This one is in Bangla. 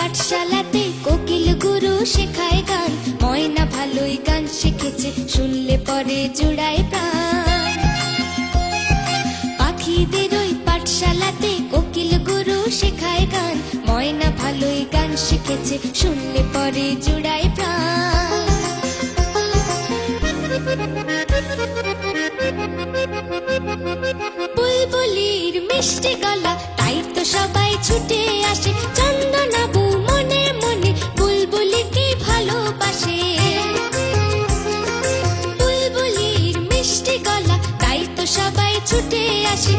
পাঠশালাতে কোকিল গুরু শেখায় গান, ময়না ভালোই গান শিখেছে, শুনলে পরে জুড়ায় প্রাণ। পাখিদের ওই পাঠশালাতে কোকিল গুরু শেখায় গান, ময়না ভালোই গান শিখেছে, শুনলে পরে জুড়ায় প্রাণ। বুলবুলির মিষ্টি গলা, তাই তো সবাই ছুটে আসে, চন্দনাবু মনে মনে বুলবুলিকে ভালোবাসে। বুলবুলির মিষ্টি গলা, তাই তো সবাই ছুটে আসে,